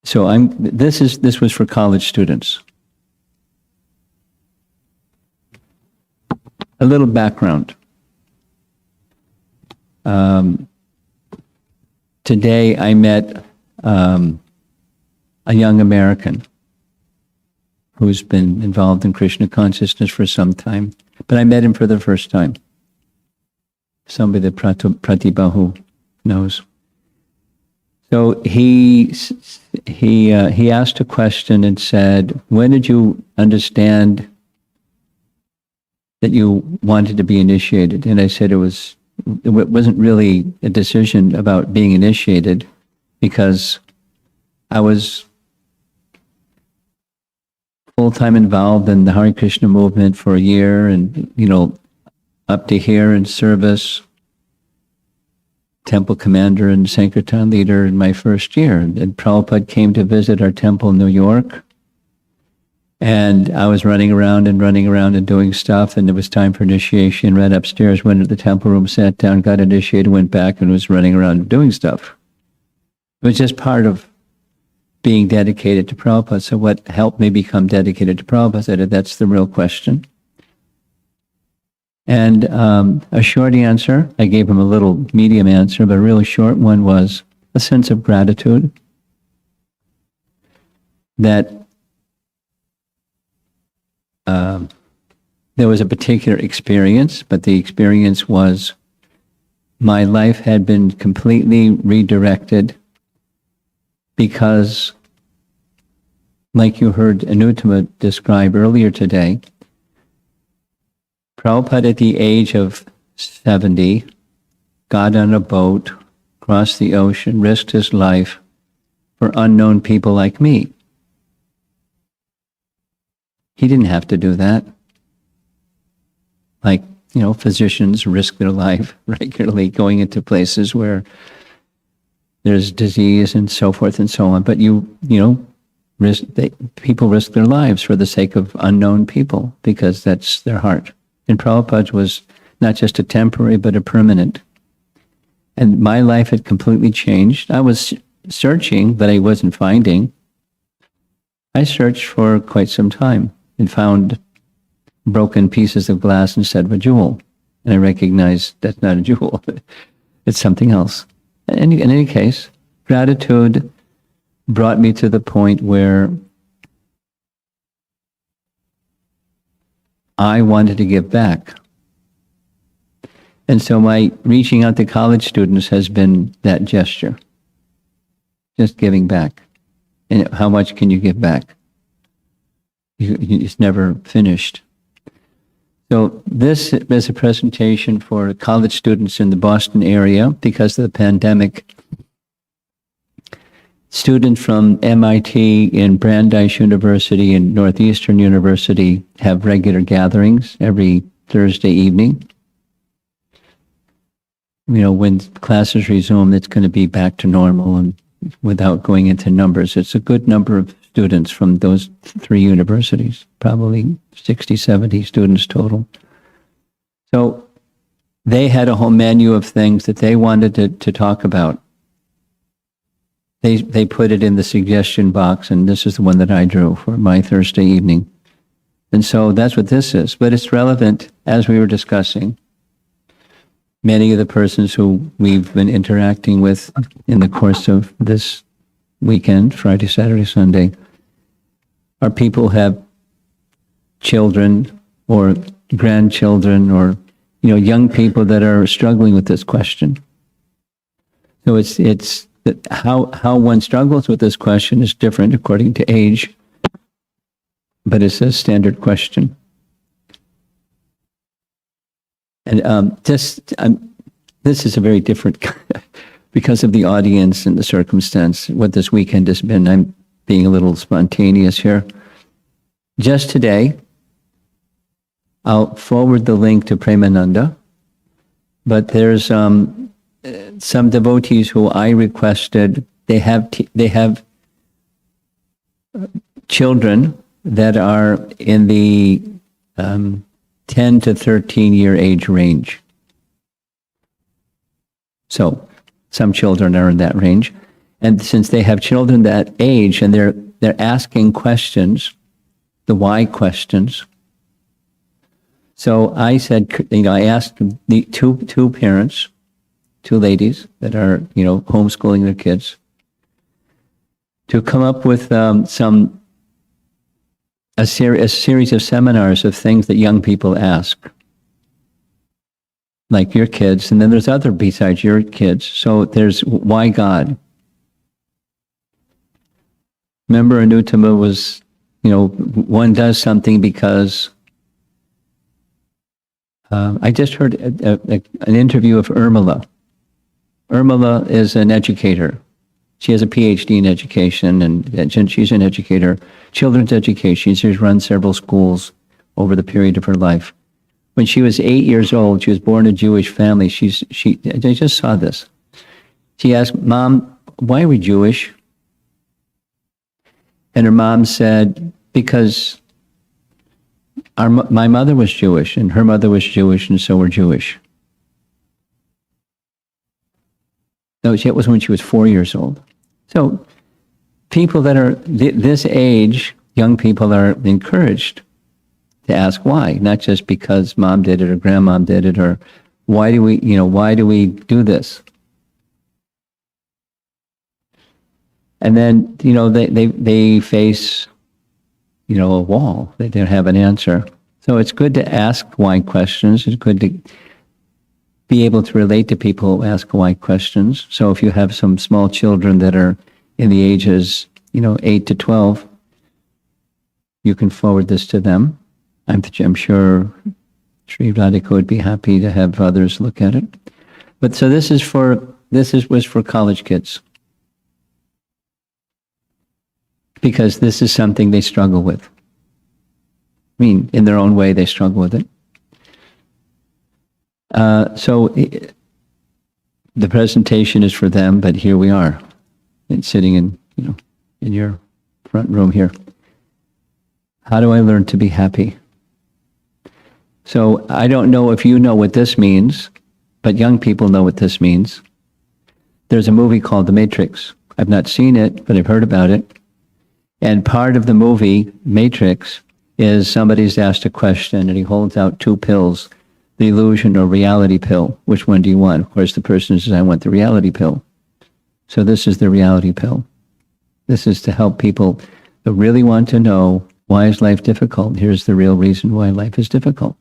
So this was for college students. A little background. Today I met a young American who's been involved in Krishna consciousness for some time, but I met him for the first time. Somebody that Pratibha knows. So he asked a question and said, "When did you understand that you wanted to be initiated?" And I said it wasn't really a decision about being initiated, because I was full-time involved in the Hare Krishna movement for a year, and up to here in service, temple commander and Sankirtan leader in my first year. And Prabhupada came to visit our temple in New York, and I was running around and doing stuff, and it was time for initiation. Ran upstairs, went to the temple room, sat down, got initiated, went back, and was running around and doing stuff. It was just part of being dedicated to Prabhupada. So what helped me become dedicated to Prabhupada? I said, that's the real question. And a short answer, I gave him a little medium answer, but a really short one was a sense of gratitude that there was a particular experience, but the experience was my life had been completely redirected because, like you heard Anuttama describe earlier today, Prabhupada at the age of 70 got on a boat, crossed the ocean, risked his life for unknown people like me. He didn't have to do that. Like, physicians risk their life regularly going into places where there's disease and so forth and so on. But people risk their lives for the sake of unknown people, because that's their heart. And Prabhupada's was not just a temporary, but a permanent. And my life had completely changed. I was searching, but I wasn't finding. I searched for quite some time and found broken pieces of glass instead of a jewel. And I recognized that's not a jewel. It's something else. In any case, gratitude brought me to the point where I wanted to give back. And so my reaching out to college students has been that gesture. Just giving back. And how much can you give back? It's never finished. So this is a presentation for college students in the Boston area. Because of the pandemic, students from MIT and Brandeis University and Northeastern University have regular gatherings every Thursday evening. When classes resume, it's going to be back to normal, and without going into numbers, it's a good number of students from those three universities, probably 60, 70 students total. So they had a whole menu of things that they wanted to talk about. They put it in the suggestion box, and this is the one that I drew for my Thursday evening. And so that's what this is. But it's relevant, as we were discussing. Many of the persons who we've been interacting with in the course of this weekend, Friday, Saturday, Sunday, are people who have children or grandchildren or young people that are struggling with this question. So it's that how one struggles with this question is different according to age, but it's a standard question. And this is a very different, because of the audience and the circumstance, what this weekend has been. I'm being a little spontaneous here. Just today, I'll forward the link to Premananda, but there's some devotees who I requested, they have children that are in the 10 to 13 year age range. So some children are in that range. And since they have children that age and they're asking questions, the why questions. So I said, I asked the two parents, two ladies that are, homeschooling their kids, to come up with a series of seminars of things that young people ask, like your kids, and then there's other besides your kids. So there's why God. Remember, Anutama was, one does something because. I just heard an interview of Urmila. Urmila is an educator. She has a PhD in education, and she's an educator, children's education. She's run several schools over the period of her life. When she was 8 years old, she was born in a Jewish family. I just saw this. She asked, "Mom, why are we Jewish?" And her mom said, "Because my mother was Jewish, and her mother was Jewish, and so we're Jewish." No, it was when she was 4 years old. So people that are this age, young people, are encouraged to ask why, not just because mom did it or grandmom did it, or why do we do this? And then, they face, a wall. They don't have an answer. So it's good to ask why questions. It's good to be able to relate to people who ask why questions. So if you have some small children that are in the ages, 8 to 12, you can forward this to them. I'm sure Sri Radhika would be happy to have others look at it. But so this was for college kids, because this is something they struggle with. I mean, in their own way, they struggle with it. So the presentation is for them, but here we are, sitting in your front room here. How do I learn to be happy? So I don't know if you know what this means, but young people know what this means. There's a movie called The Matrix. I've not seen it, but I've heard about it. And part of the movie, Matrix, is somebody's asked a question and he holds out two pills, the illusion or reality pill. Which one do you want? Of course, the person says, I want the reality pill. So this is the reality pill. This is to help people that really want to know, why is life difficult? Here's the real reason why life is difficult.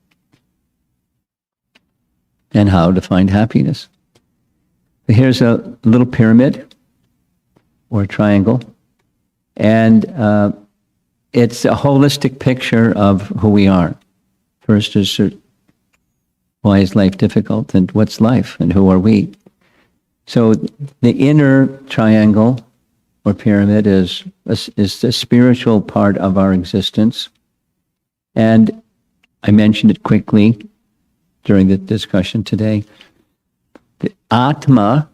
And how to find happiness. Here's a little pyramid or a triangle. And it's a holistic picture of who we are. First is, why is life difficult? And what's life? And who are we? So the inner triangle or pyramid is the spiritual part of our existence. And I mentioned it quickly during the discussion today. The Atma,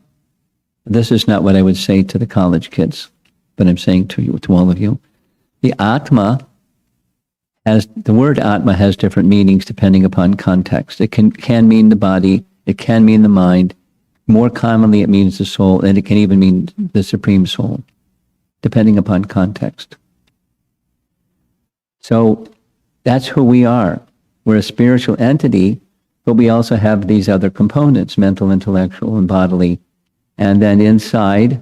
this is not what I would say to the college kids, but I'm saying to you, to all of you. The Atma the word Atma has different meanings depending upon context. It can mean the body, it can mean the mind. More commonly, it means the soul, and it can even mean the Supreme Soul, depending upon context. So that's who we are. We're a spiritual entity, but we also have these other components, mental, intellectual, and bodily. And then inside,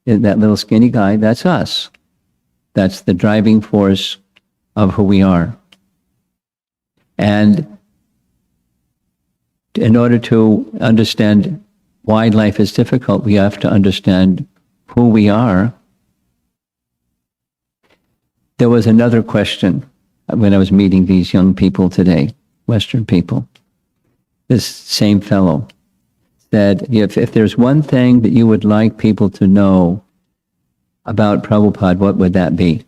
in that little skinny guy, that's us. That's the driving force of who we are. And in order to understand why life is difficult, we have to understand who we are. There was another question when I was meeting these young people today, Western people. This same fellow said, if there's one thing that you would like people to know about Prabhupada, what would that be?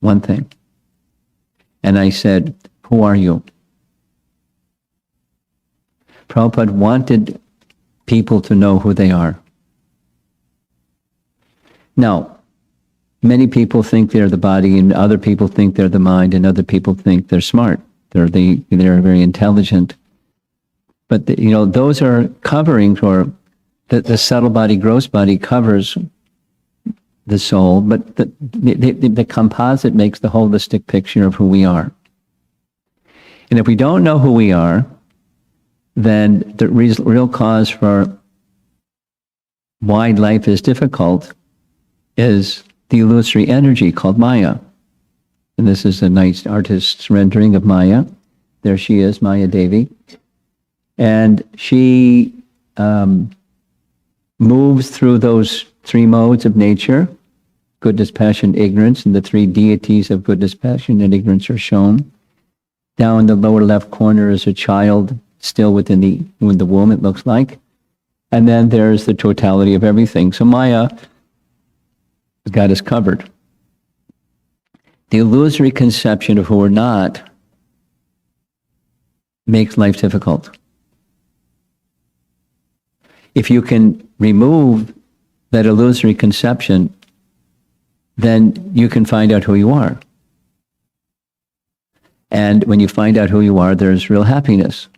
One thing. And I said, who are you? Prabhupada wanted people to know who they are. Now, many people think they're the body, and other people think they're the mind, and other people think they're smart. They're very intelligent. But those are coverings, or the subtle body, gross body covers the soul, but the composite makes the holistic picture of who we are. And if we don't know who we are, then the real cause for why life is difficult is the illusory energy called Maya. And this is a nice artist's rendering of Maya. There she is, Maya Devi. And she moves through those three modes of nature, goodness, passion, ignorance, and the three deities of goodness, passion, and ignorance are shown. Down in the lower left corner is a child still within the womb, it looks like. And then there's the totality of everything. So Maya has got us covered. The illusory conception of who we're not makes life difficult. If you can remove that illusory conception, then you can find out who you are. And when you find out who you are, there's real happiness.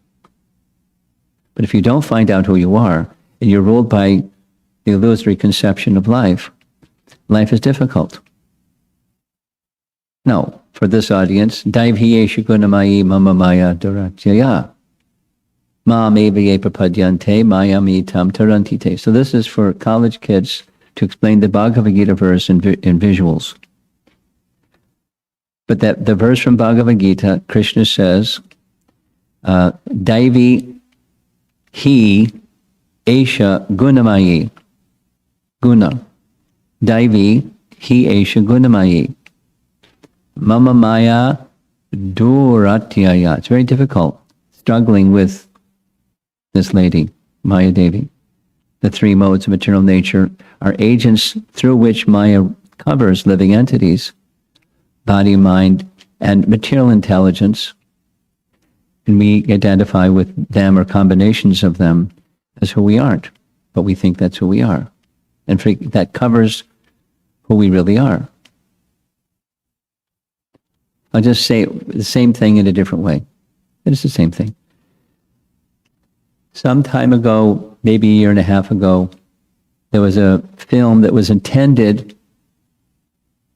But if you don't find out who you are, and you're ruled by the illusory conception of life, life is difficult. No, for this audience, Daivhiye Gunamayi Mama Maya Durachaya. Mam Evaye Prapadyante Mayami Tam Tarantite. So this is for college kids to explain the Bhagavad Gita verse in visuals. But that the verse from Bhagavad Gita, Krishna says, Daivi He Esha Gunamayi. Guna. Daivi He Esha Gunamayi. Mama Maya Duratyaya. It's very difficult, struggling with this lady, Maya Devi. The three modes of material nature are agents through which Maya covers living entities, body, mind, and material intelligence. And we identify with them or combinations of them as who we aren't, but we think that's who we are. And that covers who we really are. I'll just say the same thing in a different way. It is the same thing. Some time ago, maybe a year and a half ago, there was a film that was intended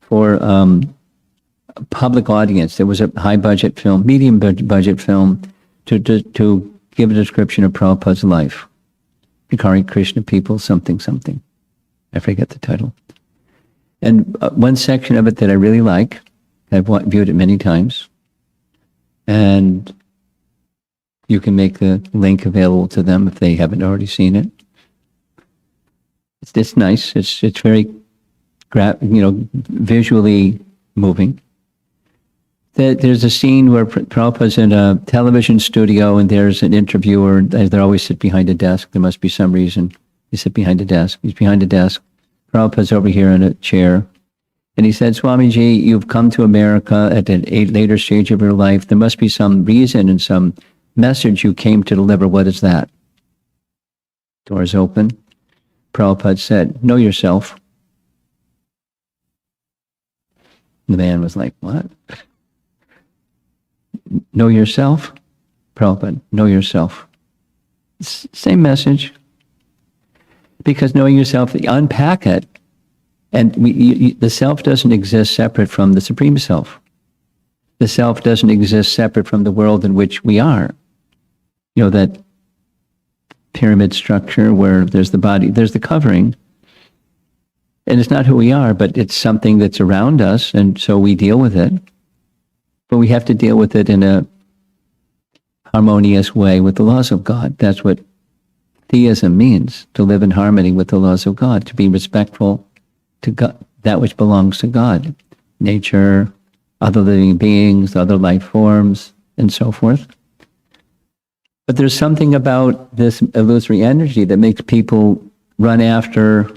for a public audience. It was a high-budget film, medium-budget film, to give a description of Prabhupada's life. Hare Krishna people, something. I forget the title. And one section of it that I really like, I've viewed it many times, and you can make the link available to them if they haven't already seen it. It's nice. It's very, visually moving. There's a scene where Prabhupada's in a television studio and there's an interviewer. They always sit behind a desk. There must be some reason. They sit behind a desk. He's behind a desk. Prabhupada's over here in a chair. And he said, Swamiji, you've come to America at a later stage of your life. There must be some reason and some message you came to deliver. What is that? Doors open. Prabhupada said, know yourself. The man was like, what? Know yourself? Prabhupada, know yourself. Same message. Because knowing yourself, unpack it, and the self doesn't exist separate from the Supreme Self. The self doesn't exist separate from the world in which we are. That pyramid structure where there's the body, there's the covering, and it's not who we are, but it's something that's around us, and so we deal with it. But we have to deal with it in a harmonious way with the laws of God. That's what theism means, to live in harmony with the laws of God, to be respectful to God, that which belongs to God, nature, other living beings, other life forms, and so forth. But there's something about this illusory energy that makes people run after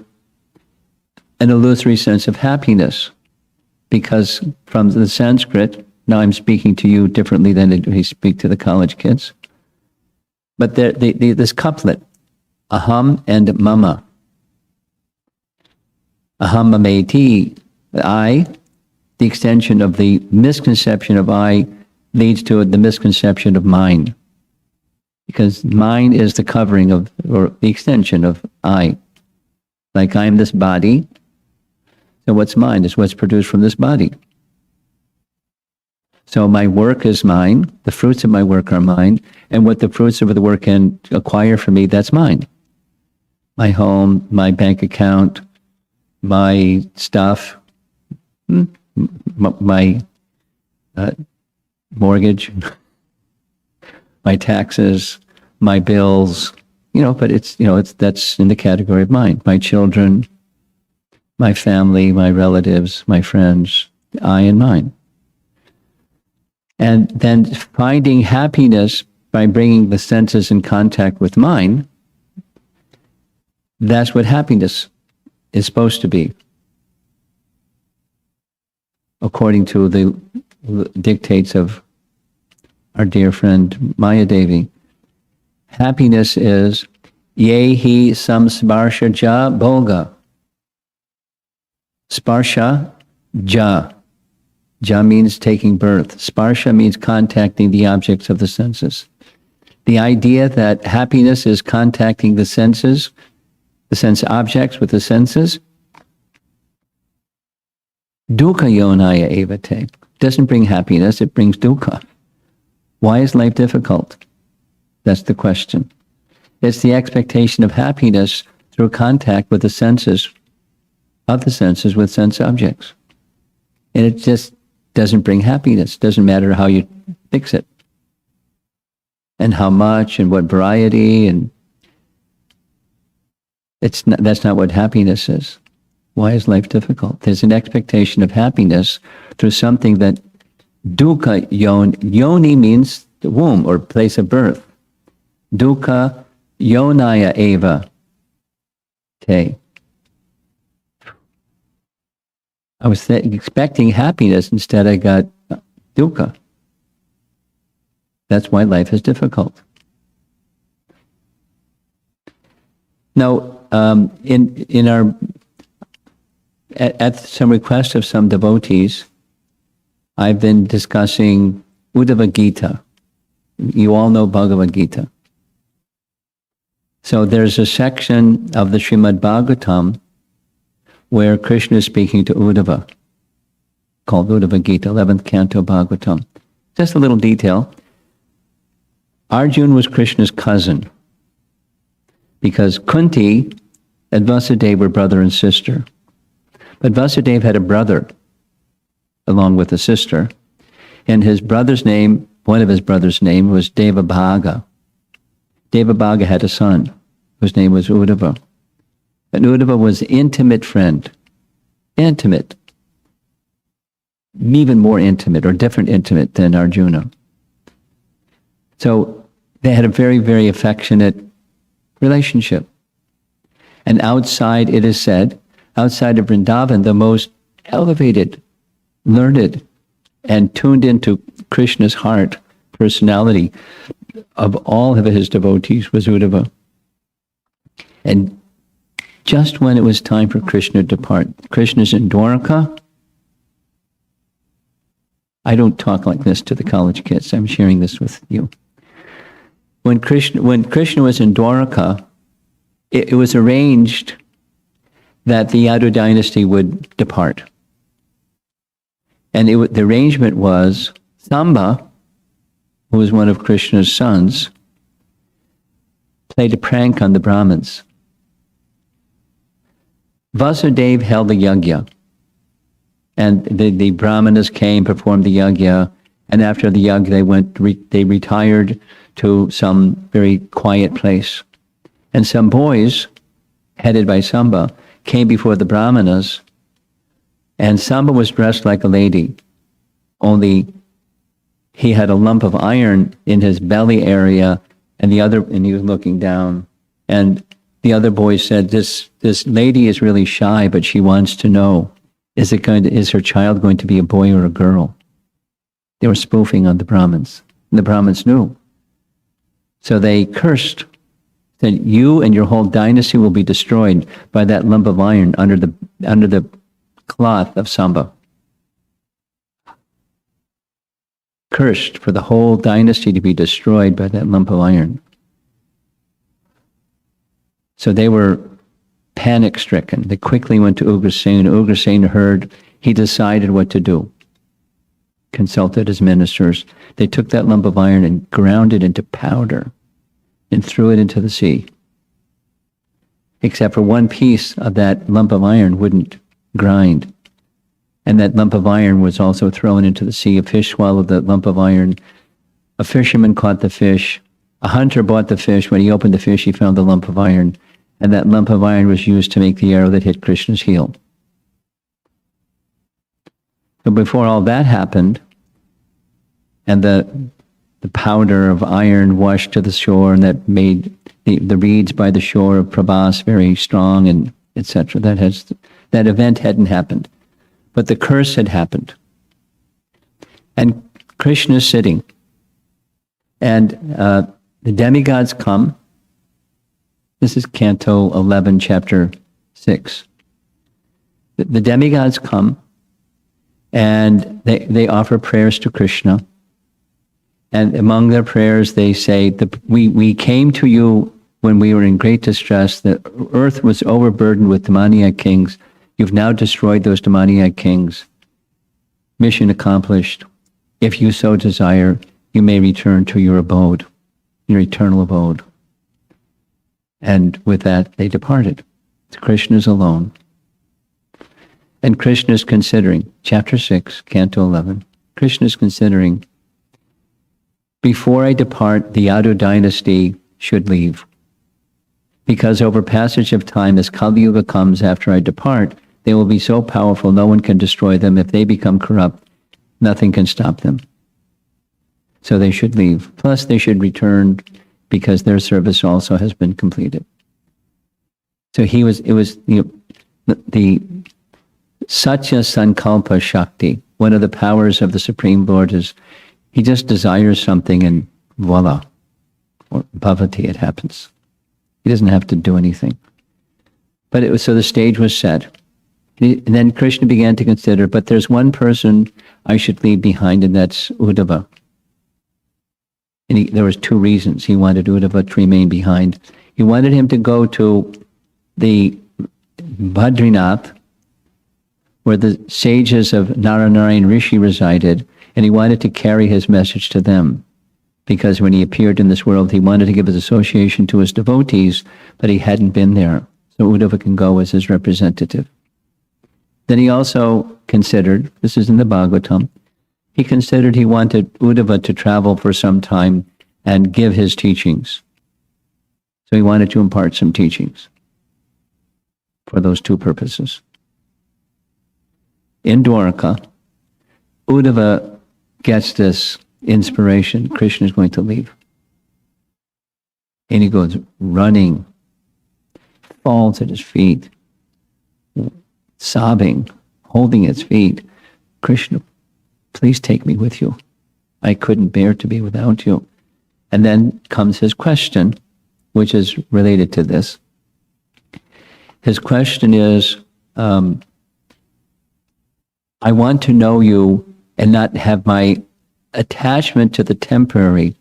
an illusory sense of happiness. Because from the Sanskrit, now I'm speaking to you differently than we speak to the college kids, but this couplet, aham and mama. Aham mameti, I, the extension of the misconception of I leads to the misconception of mine. Because mine is the covering of, or the extension of I. Like I'm this body, So what's mine is what's produced from this body. So my work is mine, the fruits of my work are mine, and what the fruits of the work can acquire for me, that's mine. My home, my bank account, my stuff, my mortgage, my taxes, my bills, but that's in the category of mine. My children, my family, my relatives, my friends, I and mine. And then finding happiness by bringing the senses in contact with mine, that's what happiness is supposed to be, according to the dictates of our dear friend Maya Devi. Happiness is yehi samsparsha ja bhoga. Sparsha ja. Ja means taking birth. Sparsha means contacting the objects of the senses. The idea that happiness is contacting the senses, the sense objects with the senses, dukkha yonaya evate, doesn't bring happiness, it brings dukkha. Why is life difficult? That's the question. It's the expectation of happiness through contact with the senses, of the senses with sense objects. And it just doesn't bring happiness. Doesn't matter how you fix it. And how much and what variety, and that's not what happiness is. Why is life difficult? There's an expectation of happiness through something that dukkha yoni means the womb or place of birth. Dukkha yonaya eva te. I was expecting happiness, instead I got dukkha. That's why life is difficult. Now, in our at some request of some devotees, I've been discussing Uddhava Gita. You all know Bhagavad Gita. So there's a section of the Srimad Bhagavatam where Krishna is speaking to Uddhava, called Uddhava Gita, 11th Canto Bhagavatam. Just a little detail. Arjuna was Krishna's cousin because Kunti and Vasudeva were brother and sister. But Vasudeva had a brother along with a sister, and his brother's name, one of his brother's name was Devabhaga. Devabhaga had a son whose name was Uddhava. And Uddhava was an intimate friend. Intimate. Even more intimate or different intimate than Arjuna. So they had a very, very affectionate relationship. And outside, it is said, outside of Vrindavan, the most elevated, learned, and tuned into Krishna's heart, personality of all of his devotees was Uddhava. And just when it was time for Krishna to depart, Krishna's in Dwaraka. I don't talk like this to the college kids. I'm sharing this with you. When Krishna was in Dwaraka, it was arranged that the Yadu dynasty would depart. And the arrangement was Samba, who was one of Krishna's sons, played a prank on the Brahmins. Vasudeva held the yajna, and the Brahmanas came, performed the yajna, and after the yajna they retired to some very quiet place. And some boys, headed by Samba, came before the Brahmanas, and Samba was dressed like a lady, only he had a lump of iron in his belly area, and he was looking down, and the other boys said, this lady is really shy, but she wants to know, is her child going to be a boy or a girl? They were spoofing on the Brahmins, and the Brahmins knew. So they cursed, said, you and your whole dynasty will be destroyed by that lump of iron under the cloth of Samba. Cursed for the whole dynasty to be destroyed by that lump of iron. So they were panic-stricken. They quickly went to Ugrasen. Ugrasen heard. He decided what to do. Consulted his ministers. They took that lump of iron and ground it into powder and threw it into the sea. Except for one piece of that lump of iron wouldn't grind. And that lump of iron was also thrown into the sea. A fish swallowed the lump of iron. A fisherman caught the fish. A hunter bought the fish. When he opened the fish, he found the lump of iron. And that lump of iron was used to make the arrow that hit Krishna's heel. But before all that happened, and the powder of iron washed to the shore, and that made the reeds by the shore of Prabhas very strong, and etc. That event hadn't happened. But the curse had happened. And Krishna is sitting. And the demigods come. This is Canto 11, Chapter 6. The demigods come, and they offer prayers to Krishna. And among their prayers, they say, we came to you when we were in great distress. The earth was overburdened with demoniac kings. You've now destroyed those demoniac kings. Mission accomplished. If you so desire, you may return to your abode, your eternal abode. And with that, they departed. Krishna is alone. And Krishna is considering, Chapter 6, Canto 11, Krishna is considering, before I depart, the Yadu dynasty should leave. Because over passage of time, as Kali Yuga comes after I depart, they will be so powerful, no one can destroy them. If they become corrupt, nothing can stop them. So they should leave. Plus, they should return because their service also has been completed. So the Satya Sankalpa Shakti, one of the powers of the Supreme Lord is, he just desires something and voila, or bhavati, it happens. He doesn't have to do anything. But so the stage was set. And then Krishna began to consider, but there's one person I should leave behind, and that's Uddhava. And there was two reasons he wanted Uddhava to remain behind. He wanted him to go to the Badrinath, where the sages of Naranarayan Rishi resided, and he wanted to carry his message to them. Because when he appeared in this world, he wanted to give his association to his devotees, but he hadn't been there. So Uddhava can go as his representative. Then he also considered, this is in the Bhagavatam, he considered he wanted Uddhava to travel for some time and give his teachings. So he wanted to impart some teachings for those two purposes. In Dwaraka, Uddhava gets this inspiration, Krishna is going to leave. And he goes running, falls at his feet, sobbing, holding his feet. Krishna, please take me with you. I couldn't bear to be without you. And then comes his question, which is related to this. His question is, I want to know you and not have my attachment to the temporary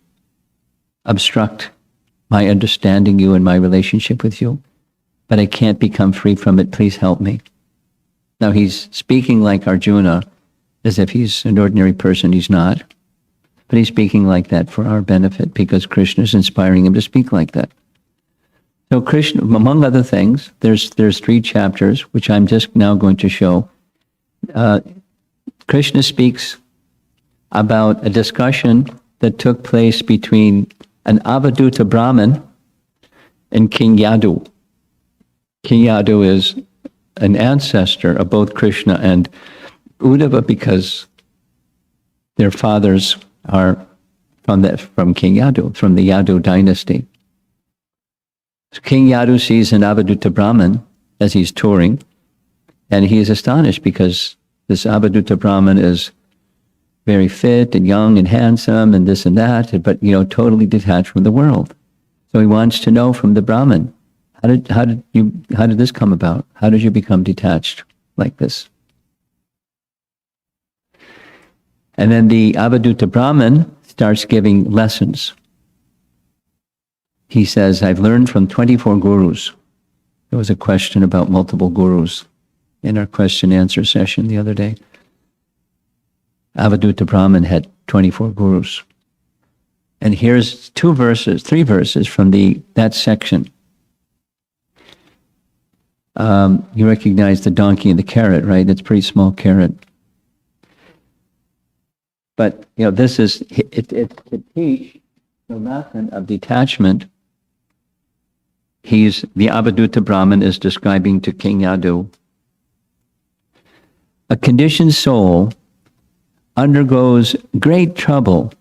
obstruct my understanding you and my relationship with you, but I can't become free from it. Please help me. Now he's speaking like Arjuna, as if he's an ordinary person. He's not. But he's speaking like that for our benefit because Krishna is inspiring him to speak like that. So Krishna, among other things, there's 3 chapters, which I'm just now going to show. Krishna speaks about a discussion that took place between an Avaduta Brahmin and King Yadu. King Yadu is an ancestor of both Krishna and Uddhava because their fathers are from King Yadu, from the Yadu dynasty. So King Yadu sees an Avaduta Brahmin as he's touring, and he is astonished because this Avaduta Brahmin is very fit and young and handsome and this and that, but totally detached from the world. So he wants to know from the Brahmin, how did this come about? How did you become detached like this? And then the Avaduta Brahmin starts giving lessons. He says, I've learned from 24 gurus. There was a question about multiple gurus in our question answer session the other day. Avadutta Brahman had 24 gurus. And here's three verses from that section. You recognize the donkey and the carrot, right? It's a pretty small carrot. But, this is, it to teach the lesson of detachment. The Avadutta Brahman is describing to King Yadu. A conditioned soul undergoes great trouble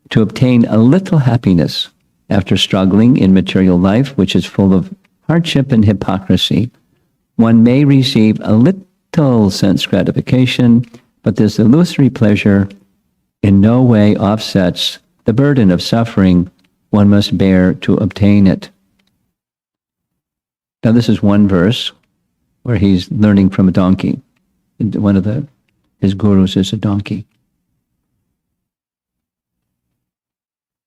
to obtain a little happiness after struggling in material life, which is full of hardship and hypocrisy. One may receive a little sense gratification, but this illusory pleasure in no way offsets the burden of suffering one must bear to obtain it. Now, this is one verse where he's learning from a donkey. One of his gurus is a donkey.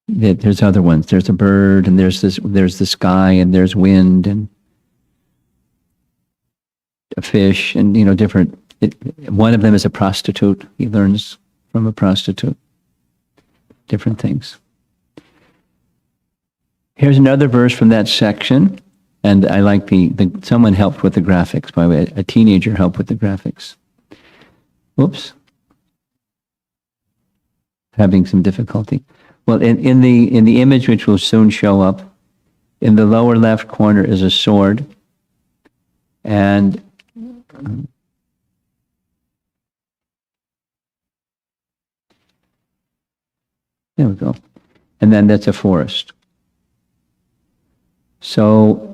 There's other ones. There's a bird, and there's the sky, and there's wind, and a fish, and different. One of them is a prostitute. He learns from a prostitute. Different things. Here's another verse from that section, and I like someone helped with the graphics. By the way, a teenager helped with the graphics. Whoops. Having some difficulty. Well, in the image, which will soon show up, in the lower left corner is a sword, and there we go. And then that's a forest. So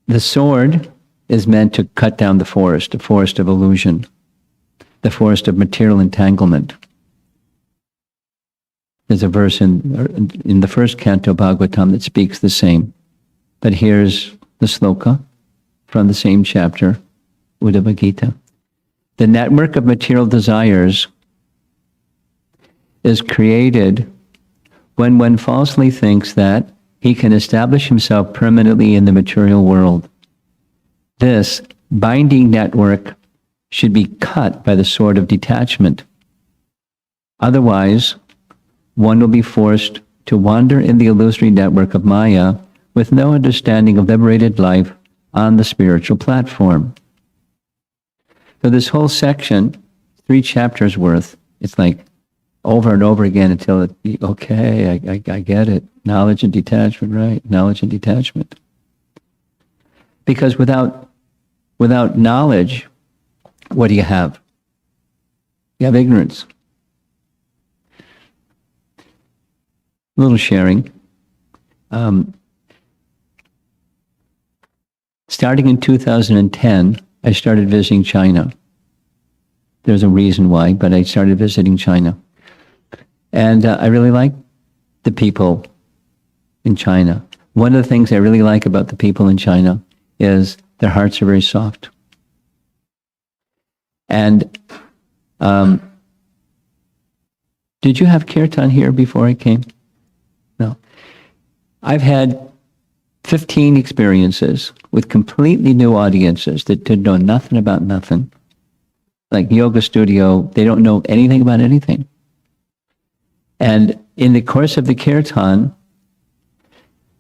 the sword is meant to cut down the forest of illusion, the forest of material entanglement. There's a verse in the first canto Bhagavatam that speaks the same. But here's the sloka from the same chapter, Uddhava Gita. The network of material desires is created when one falsely thinks that he can establish himself permanently in the material world. This binding network should be cut by the sword of detachment. Otherwise, one will be forced to wander in the illusory network of Maya with no understanding of liberated life on the spiritual platform. So this whole section, 3 chapters worth, it's like over and over again until I get it. Knowledge and detachment, right? Knowledge and detachment. Because without knowledge, what do you have? You have ignorance. A little sharing. Starting in 2010, I started visiting China. There's a reason why, but I started visiting China. And I really like the people in China. One of the things I really like about the people in China is their hearts are very soft. And did you have kirtan here before I came? No. I've had 15 experiences with completely new audiences that did know nothing about nothing. Like yoga studio, they don't know anything about anything. And in the course of the kirtan,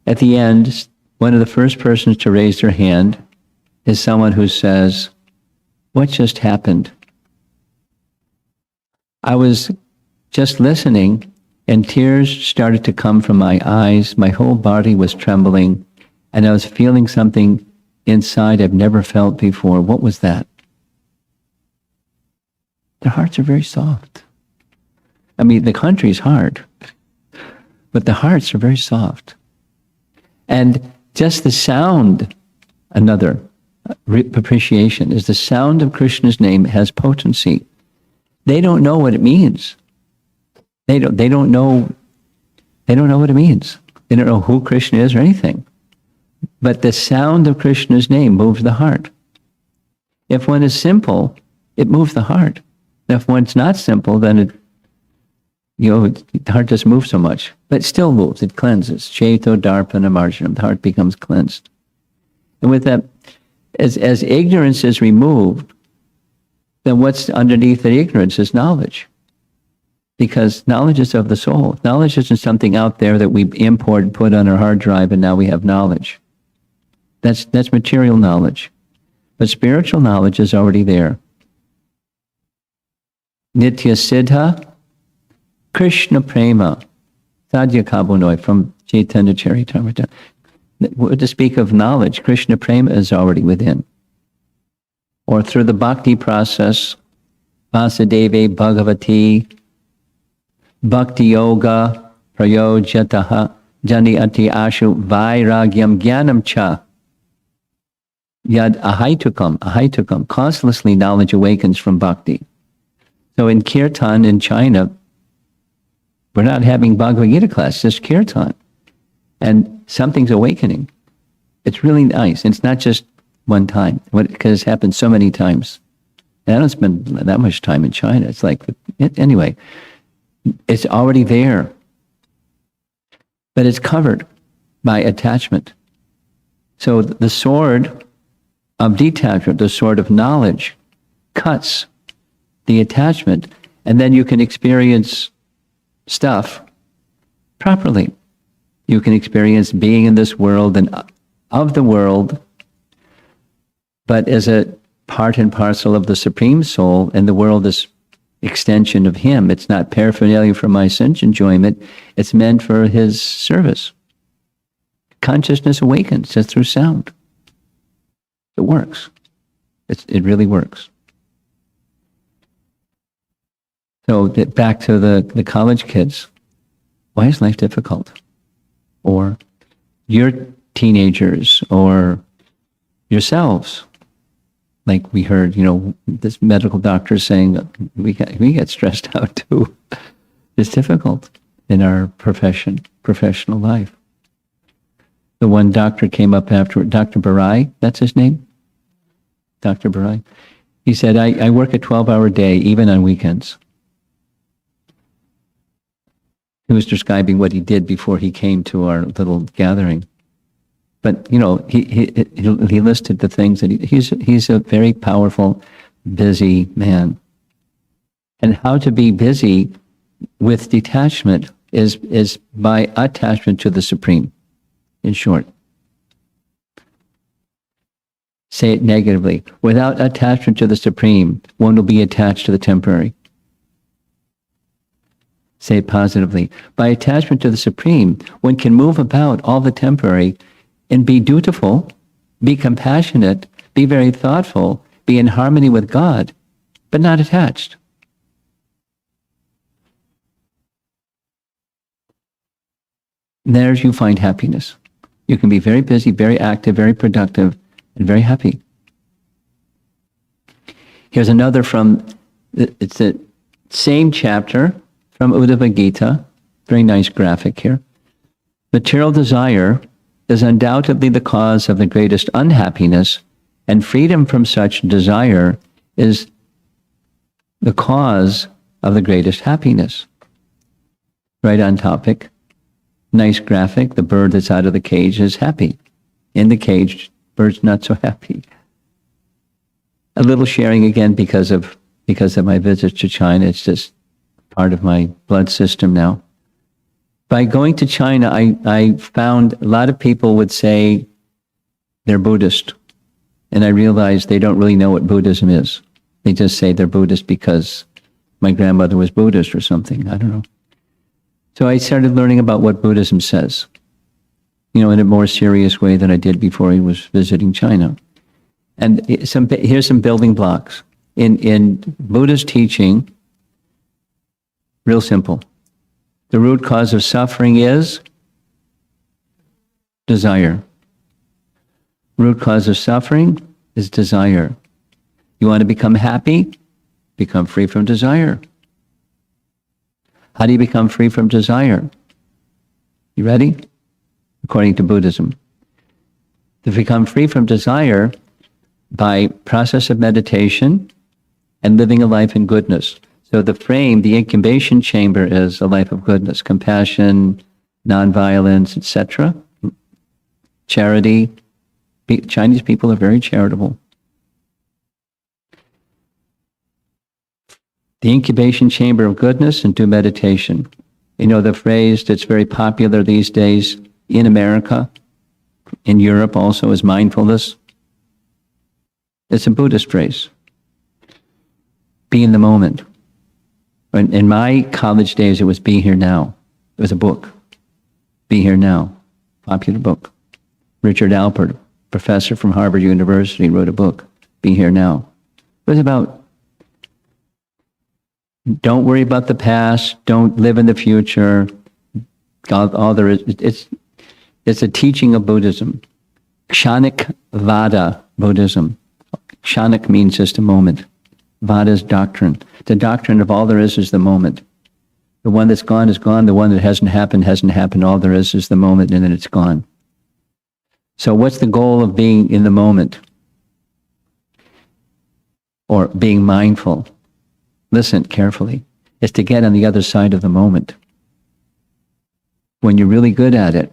at the end, one of the first persons to raise their hand is someone who says, "What just happened?" I was just listening, and tears started to come from my eyes. My whole body was trembling, and I was feeling something inside I've never felt before. What was that? Their hearts are very soft. I mean, the country is hard, but the hearts are very soft. And just the sound, another appreciation, is the sound of Krishna's name has potency. They don't know what it means. They don't know what it means. They don't know who Krishna is or anything. But the sound of Krishna's name moves the heart. If one is simple, it moves the heart. If one's not simple, then the heart doesn't move so much, but it still moves. It cleanses. Cheto darpana marjanam. The heart becomes cleansed. And with that, as ignorance is removed, then what's underneath the ignorance is knowledge. Because knowledge is of the soul. Knowledge isn't something out there that we import and put on our hard drive and now we have knowledge. That's material knowledge. But spiritual knowledge is already there. Nitya Siddha, Krishna Prema, Sadhya Kabunoi from Chaitanya Charitamrita. To speak of knowledge, Krishna Prema is already within. Or through the bhakti process, Vasudeve Bhagavati, Bhakti Yoga, Prayojataha, Jani Ati Ashu, Vairagyam Jnanam Cha, Yad Ahaitukam, causelessly knowledge awakens from bhakti. So in Kirtan in China, we're not having Bhagavad Gita class, just Kirtan. And something's awakening. It's really nice. It's not just one time, because it's happened so many times. And I don't spend that much time in China. It's like, anyway, it's already there. But it's covered by attachment. So the sword of detachment, the sword of knowledge, cuts the attachment, and then you can experience stuff properly. You can experience being in this world and of the world, but as a part and parcel of the Supreme Soul, and the world is extension of Him. It's not paraphernalia for my sense enjoyment. It's meant for His service. Consciousness awakens just through sound. It works. It really works. So back to the college kids. Why is life difficult? Or your teenagers, or yourselves. Like we heard, this medical doctor saying we get stressed out too. It's difficult in our professional life. The one doctor came up after, Dr. Barai, that's his name? Dr. Barai. He said, I work a 12-hour day, even on weekends. He was describing what he did before he came to our little gathering. But, he listed the things that he's a very powerful, busy man. And how to be busy with detachment is by attachment to the Supreme, in short. Say it negatively. Without attachment to the Supreme, one will be attached to the temporary. Say it positively. By attachment to the Supreme, one can move about all the temporary and be dutiful, be compassionate, be very thoughtful, be in harmony with God, but not attached. There you find happiness. You can be very busy, very active, very productive, and very happy. Here's another it's the same chapter from Uddhava Gita. Very nice graphic here. Material desire is undoubtedly the cause of the greatest unhappiness, and freedom from such desire is the cause of the greatest happiness. Right on topic. Nice graphic. The bird that's out of the cage is happy. In the cage, bird's not so happy. A little sharing again because of my visits to China. It's just part of my blood system now. By going to China, I found a lot of people would say they're Buddhist. And I realized they don't really know what Buddhism is. They just say they're Buddhist because my grandmother was Buddhist or something. I don't know. So I started learning about what Buddhism says, in a more serious way than I did before I was visiting China. And here's some building blocks. In Buddha's teaching, real simple. The root cause of suffering is desire. Root cause of suffering is desire. You want to become happy? Become free from desire. How do you become free from desire? You ready? According to Buddhism. To become free from desire by process of meditation and living a life in goodness. So the frame, the incubation chamber is a life of goodness, compassion, nonviolence, etc., charity, Chinese people are very charitable. The incubation chamber of goodness and do meditation. You know the phrase that's very popular these days in America, in Europe also, is mindfulness. It's a Buddhist phrase. Be in the moment. In my college days, it was Be Here Now. It was a book. Be Here Now. Popular book. Richard Alpert, professor from Harvard University, wrote a book, Be Here Now. It was about don't worry about the past, don't live in the future. All there is, it's a teaching of Buddhism. Kshanik Vada Buddhism. Kshanik means just a moment. Vada is doctrine. The doctrine of all there is the moment. The one that's gone is gone. The one that hasn't happened. All there is the moment, and then it's gone. So what's the goal of being in the moment? Or being mindful? Listen carefully. It's to get on the other side of the moment. When you're really good at it,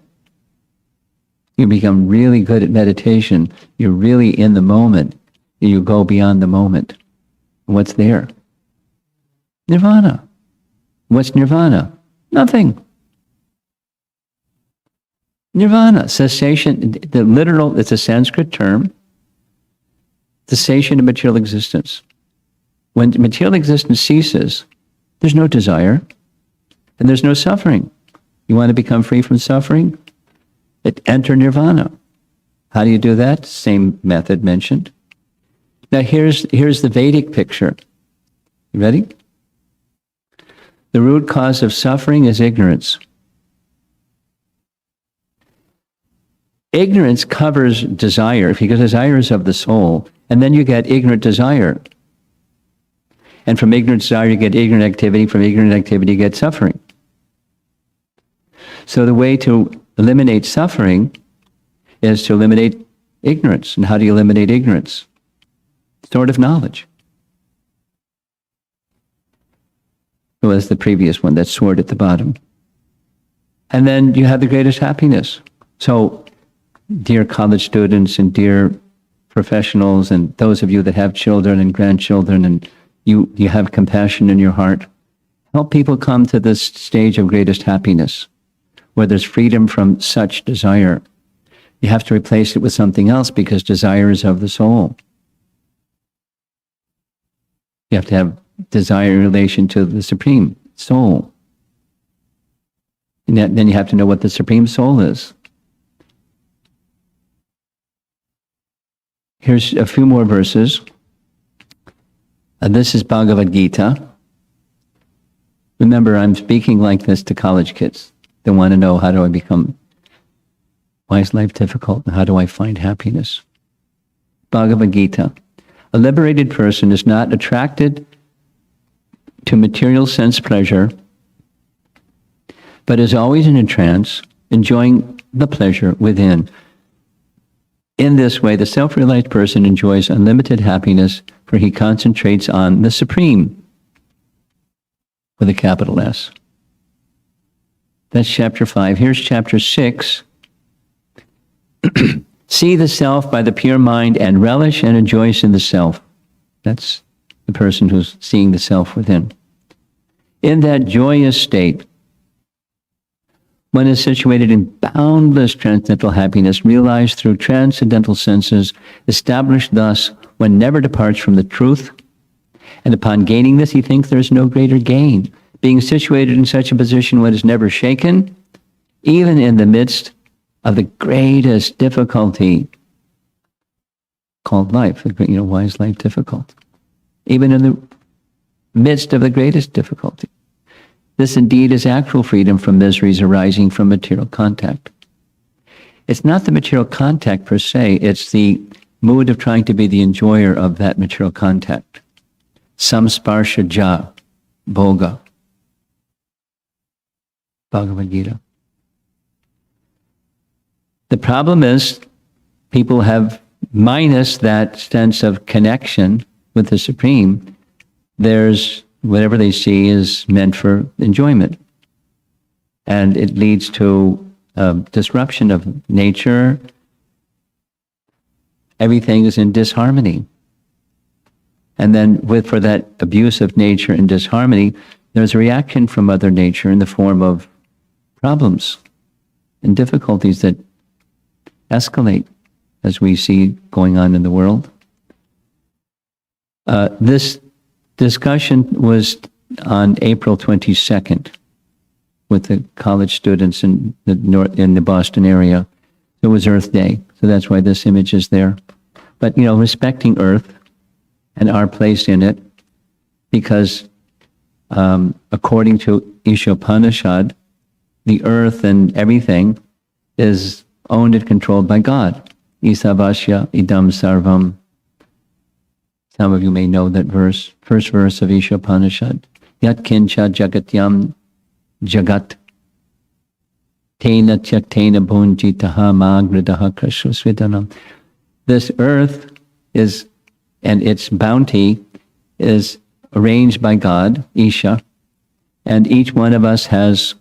you become really good at meditation. You're really in the moment. You go beyond the moment. What's there? Nirvana. What's nirvana? Nothing. Nirvana, cessation, the literal, it's a Sanskrit term, cessation of material existence. When material existence ceases, there's no desire and there's no suffering. You want to become free from suffering? Enter nirvana. How do you do that? Same method mentioned. Now here's the Vedic picture. You ready? The root cause of suffering is ignorance. Ignorance covers desire, because desire is of the soul, and then you get ignorant desire. And from ignorant desire, you get ignorant activity. From ignorant activity, you get suffering. So the way to eliminate suffering is to eliminate ignorance. And how do you eliminate ignorance? Sword of knowledge. It was the previous one, that sword at the bottom. And then you have the greatest happiness. So, dear college students and dear professionals and those of you that have children and grandchildren and you have compassion in your heart, help people come to this stage of greatest happiness, where there's freedom from such desire. You have to replace it with something else, because desire is of the soul. You have to have desire in relation to the Supreme Soul. And then you have to know what the Supreme Soul is. Here's a few more verses. This is Bhagavad Gita. Remember, I'm speaking like this to college kids. They want to know, how do I become, why is life difficult, and how do I find happiness? Bhagavad Gita. A liberated person is not attracted to material sense pleasure, but is always in a trance, enjoying the pleasure within. In this way, the self-realized person enjoys unlimited happiness, for he concentrates on the Supreme, with a capital S. That's chapter 5. Here's chapter 6. See the self by the pure mind and relish and rejoice in the self. That's the person who's seeing the self within. In that joyous state, one is situated in boundless transcendental happiness, realized through transcendental senses, established thus, one never departs from the truth. And upon gaining this, he thinks there is no greater gain. Being situated in such a position, one is never shaken, even in the midst of the greatest difficulty called life. Why is life difficult? Even in the midst of the greatest difficulty. This indeed is actual freedom from miseries arising from material contact. It's not the material contact per se, it's the mood of trying to be the enjoyer of that material contact. Samsparsha ja, bhoga. Bhagavad Gita. The problem is, people have, minus that sense of connection with the Supreme, there's whatever they see is meant for enjoyment. And it leads to disruption of nature, everything is in disharmony. And then for that abuse of nature and disharmony, there's a reaction from Mother Nature in the form of problems and difficulties that escalate, as we see going on in the world. This discussion was on April 22nd with the college students in the Boston area. It was Earth Day, so that's why this image is there. But, respecting Earth and our place in it, because according to Ishopanishad, the Earth and everything is owned and controlled by God. Isavasya idam sarvam. Some of you may know that verse, first verse of Ishopanishad. Yat kincha jagatyam jagat tena tyaktena bhunjitaha magridaha krishusvidanam. This earth is, and its bounty is arranged by God, Isha, and each one of us has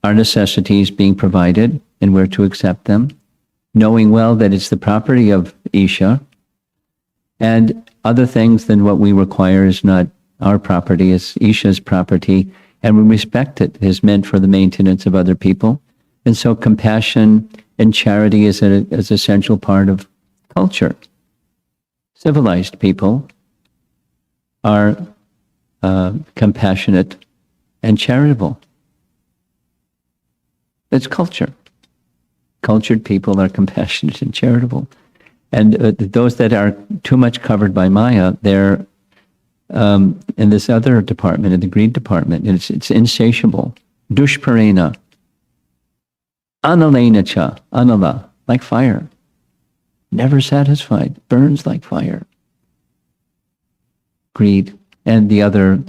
our necessities being provided, and we're to accept them, knowing well that it's the property of Isha, and other things than what we require is not our property, it's Isha's property, and we respect it. It is meant for the maintenance of other people. And so compassion and charity is an essential part of culture. Civilized people are compassionate and charitable. It's culture. Cultured people are compassionate and charitable. And those that are too much covered by Maya, they're in this other department, in the greed department. It's insatiable. Dushparena. Analena cha. Anala. Like fire. Never satisfied. Burns like fire. Greed. And the other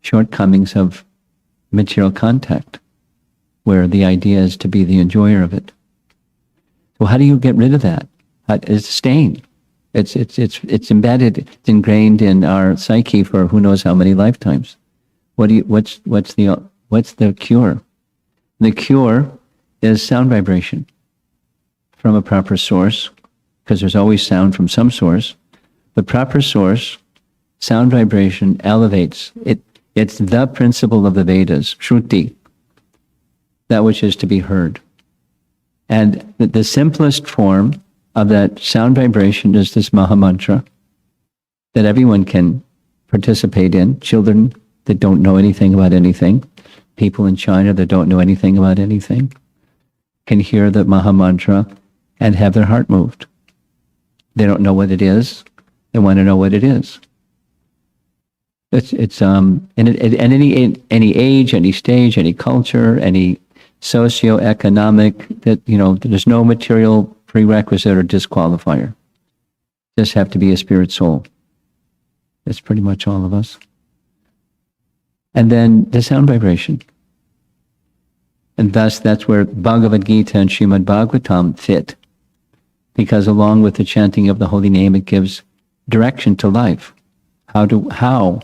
shortcomings of material contact, where the idea is to be the enjoyer of it. So how do you get rid of that? It's a stain. It's embedded, it's ingrained in our psyche for who knows how many lifetimes. What's the cure? The cure is sound vibration from a proper source, because there's always sound from some source. The proper source, sound vibration elevates it. It's the principle of the Vedas, Shruti, that which is to be heard. And the simplest form of that sound vibration is this Maha Mantra that everyone can participate in. Children that don't know anything about anything, people in China that don't know anything about anything, can hear the Maha Mantra and have their heart moved. They don't know what it is. They want to know what it is. It's and any age, any stage, any culture, any socioeconomic, that there's no material prerequisite or disqualifier. Just have to be a spirit soul. That's pretty much all of us. And then the sound vibration. And thus that's where Bhagavad Gita and Srimad Bhagavatam fit. Because along with the chanting of the holy name, it gives direction to life. How